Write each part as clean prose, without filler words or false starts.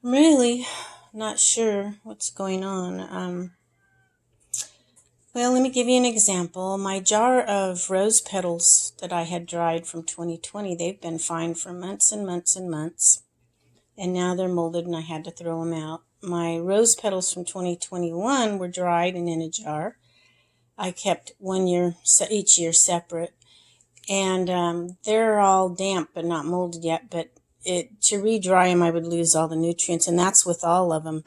I'm really not sure what's going on. Well, let me give you an example. My jar of rose petals that I had dried from 2020, they've been fine for months and months and months, and now they're molded and I had to throw them out. My rose petals from 2021 were dried and in a jar. I kept each year separate, and they're all damp but not molded yet, but to re-dry them I would lose all the nutrients, and that's with all of them.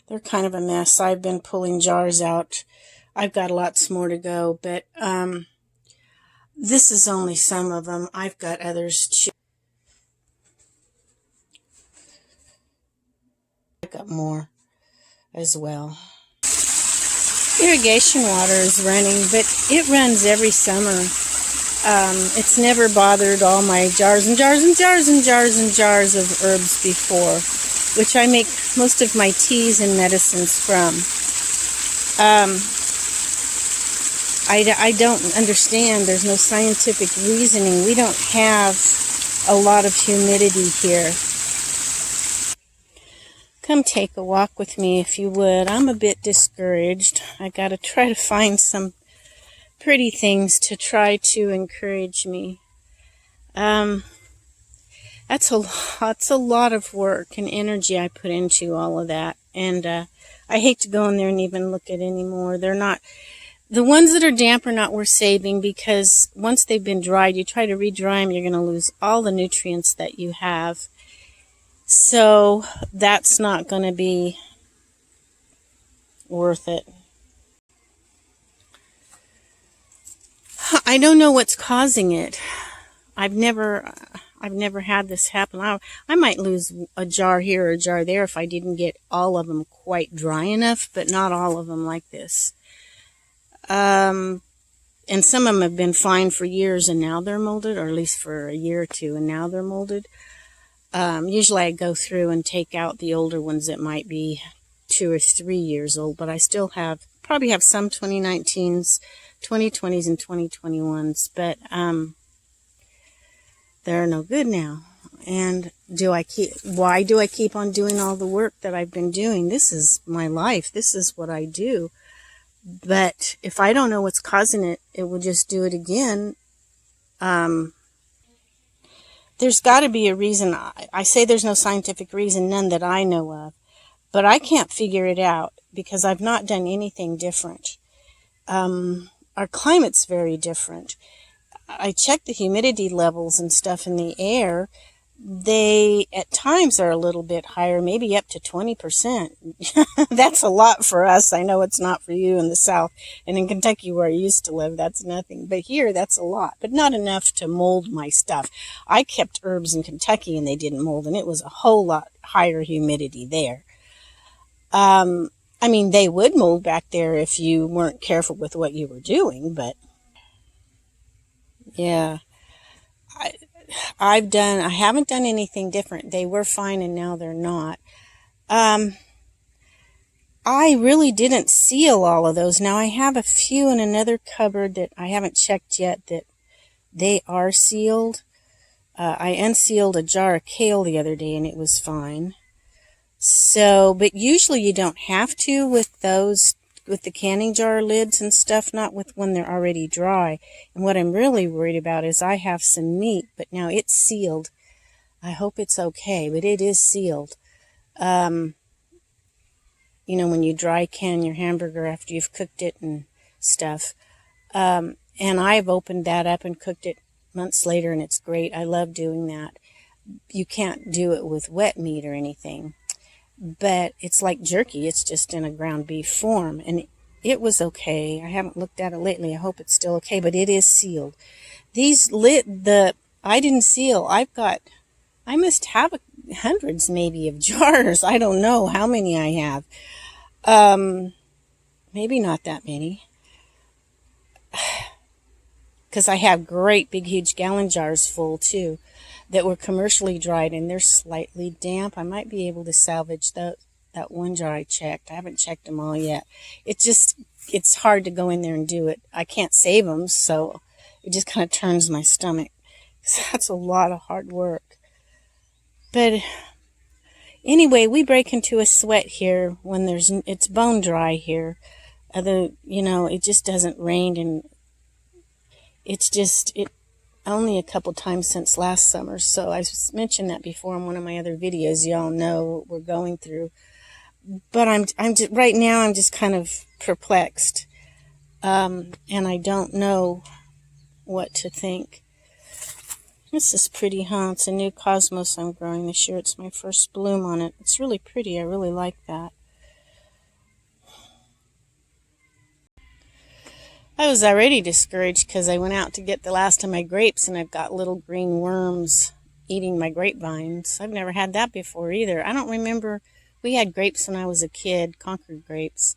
They're kind of a mess. I've been pulling jars out. I've got lots more to go, but this is only some of them. I've got others too. I've got more as well. Irrigation water is running, but it runs every summer. It's never bothered all my jars and jars and jars and jars and jars of herbs before, which I make most of my teas and medicines from. I don't understand. There's no scientific reasoning. We don't have a lot of humidity here. Come take a walk with me if you would. I'm a bit discouraged. I got to try to find some pretty things to try to encourage me. That's a lot of work and energy I put into all of that. And I hate to go in there and even look at anymore. They're not, the ones that are damp are not worth saving, because once they've been dried, you try to re-dry them, you're going to lose all the nutrients that you have. So that's not going to be worth it. I don't know what's causing it. I've never had this happen. I might lose a jar here or a jar there if I didn't get all of them quite dry enough, but not all of them like this. And some of them have been fine for years and now they're molded, or at least for a year or two and now they're molded. Usually I go through and take out the older ones that might be 2 or 3 years old, but I still probably have some 2019s, 2020s, and 2021s, but they're no good now. And why do I keep on doing all the work that I've been doing? This is my life. This is what I do. But if I don't know what's causing it, it will just do it again. There's got to be a reason. I say there's no scientific reason, none that I know of. But I can't figure it out because I've not done anything different. Our climate's very different. I check the humidity levels and stuff in the air. They, at times, are a little bit higher, maybe up to 20%. That's a lot for us. I know it's not for you in the South. And in Kentucky, where I used to live, that's nothing. But here, that's a lot. But not enough to mold my stuff. I kept herbs in Kentucky, and they didn't mold, and it was a whole lot higher humidity there. I mean, they would mold back there if you weren't careful with what you were doing, but yeah. I haven't done anything different. They were fine and now they're not. I really didn't seal all of those. Now I have a few in another cupboard that I haven't checked yet that they are sealed. I unsealed a jar of kale the other day and it was fine. So, but usually you don't have to with those, with the canning jar lids and stuff, not with when they're already dry. And what I'm really worried about is I have some meat, but now it's sealed. I hope it's okay, but it is sealed. You know, when you dry can your hamburger after you've cooked it and stuff. And I've opened that up and cooked it months later, and it's great. I love doing that. You can't do it with wet meat or anything. But it's like jerky. It's just in a ground beef form. And it was okay. I haven't looked at it lately. I hope it's still okay. But it is sealed. I didn't seal. I must have hundreds maybe of jars. I don't know how many I have. Maybe not that many. Because I have great big huge gallon jars full too, that were commercially dried, and they're slightly damp. I might be able to salvage that one jar I checked. I haven't checked them all yet. It's hard to go in there and do it. I can't save them, so it just kind of turns my stomach. That's a lot of hard work. But anyway, we break into a sweat here when it's bone dry here. It just doesn't rain, and it only a couple times since last summer. So I mentioned that before in one of my other videos. Y'all know what we're going through. But right now I'm just kind of perplexed, and I don't know what to think. This is pretty, huh? It's a new cosmos I'm growing this year. It's my first bloom on it. It's really pretty. I really like that. I was already discouraged because I went out to get the last of my grapes, and I've got little green worms eating my grapevines. I've never had that before either. I don't remember. We had grapes when I was a kid, Concord grapes.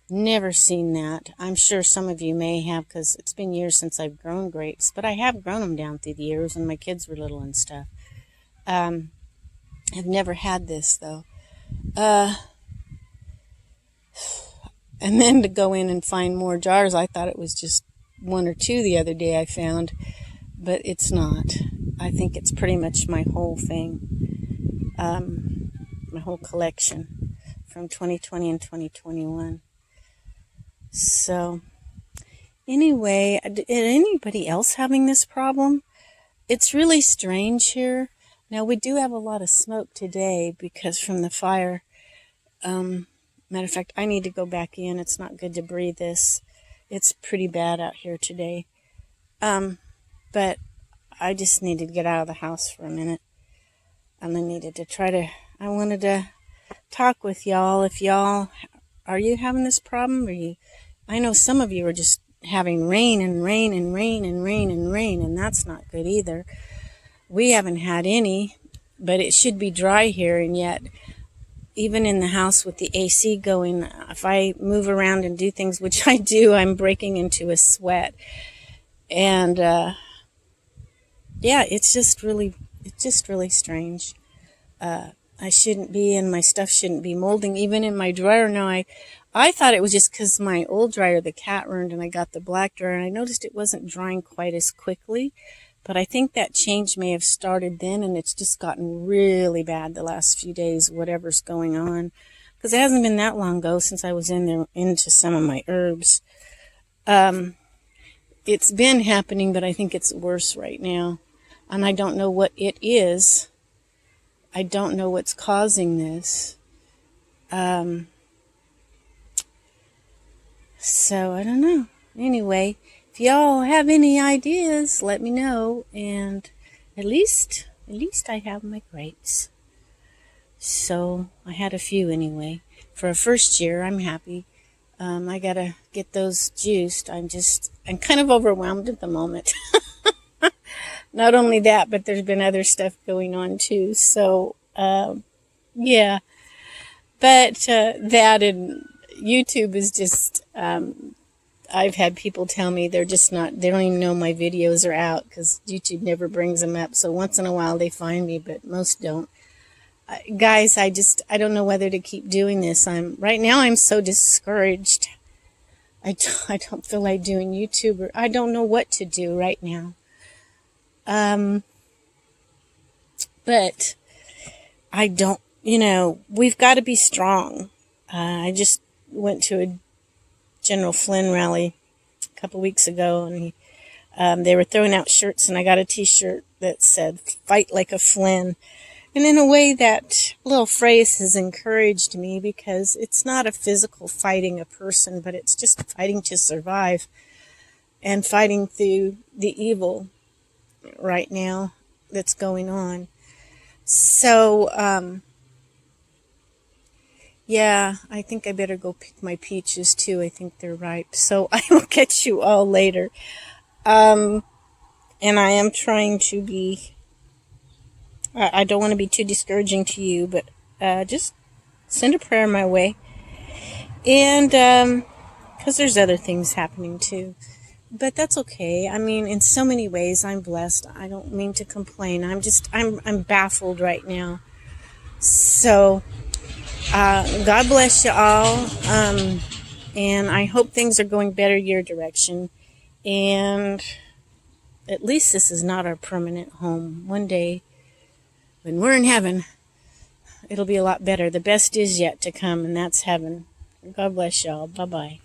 Never seen that. I'm sure some of you may have, because it's been years since I've grown grapes, but I have grown them down through the years when my kids were little and stuff. I've never had this, though. And then to go in and find more jars, I thought it was just one or two the other day I found, but it's not. I think it's pretty much my whole thing, my whole collection from 2020 and 2021. So, anyway, anybody else having this problem? It's really strange here. Now, we do have a lot of smoke today because from the fire. Matter of fact, I need to go back in. It's not good to breathe this. It's pretty bad out here today. But I just needed to get out of the house for a minute. And I wanted to talk with y'all. Are you having this problem? I know some of you are just having rain and rain and rain and rain and rain, and that's not good either. We haven't had any, but it should be dry here, and yet even in the house with the AC going, if I move around and do things, which I do, I'm breaking into a sweat. And it's just really strange. I shouldn't be, and my stuff shouldn't be molding, even in my dryer. Now, I thought it was just because my old dryer, the cat ruined, and I got the black dryer, and I noticed it wasn't drying quite as quickly. But I think that change may have started then, and it's just gotten really bad the last few days, whatever's going on. Because it hasn't been that long ago since I was into some of my herbs. It's been happening, but I think it's worse right now. And I don't know what it is. I don't know what's causing this. So I don't know. Anyway, if y'all have any ideas, let me know. And at least I have my grapes. So I had a few anyway. For a first year, I'm happy. I gotta get those juiced. I'm kind of overwhelmed at the moment. Not only that, but there's been other stuff going on too. So, yeah. But that and YouTube is just, I've had people tell me they don't even know my videos are out because YouTube never brings them up. So once in a while they find me, but most don't. Guys, I don't know whether to keep doing this. Right now I'm so discouraged. I don't feel like doing YouTube, or I don't know what to do right now. But I don't, we've got to be strong. I just went to a General Flynn rally a couple weeks ago, and they were throwing out shirts, and I got a t-shirt that said, "Fight like a Flynn." And in a way, that little phrase has encouraged me, because it's not a physical fighting a person, but it's just fighting to survive and fighting through the evil right now that's going on. So, yeah, I think I better go pick my peaches too. I think they're ripe. So I will catch you all later. And I am trying to be, I don't want to be too discouraging to you, but just send a prayer my way. And because there's other things happening too. But that's okay. I mean, in so many ways, I'm blessed. I don't mean to complain. I'm baffled right now. So, God bless you all. And I hope things are going better your direction. And at least this is not our permanent home. One day, when we're in heaven, it'll be a lot better. The best is yet to come, and that's heaven. God bless y'all. Bye-bye.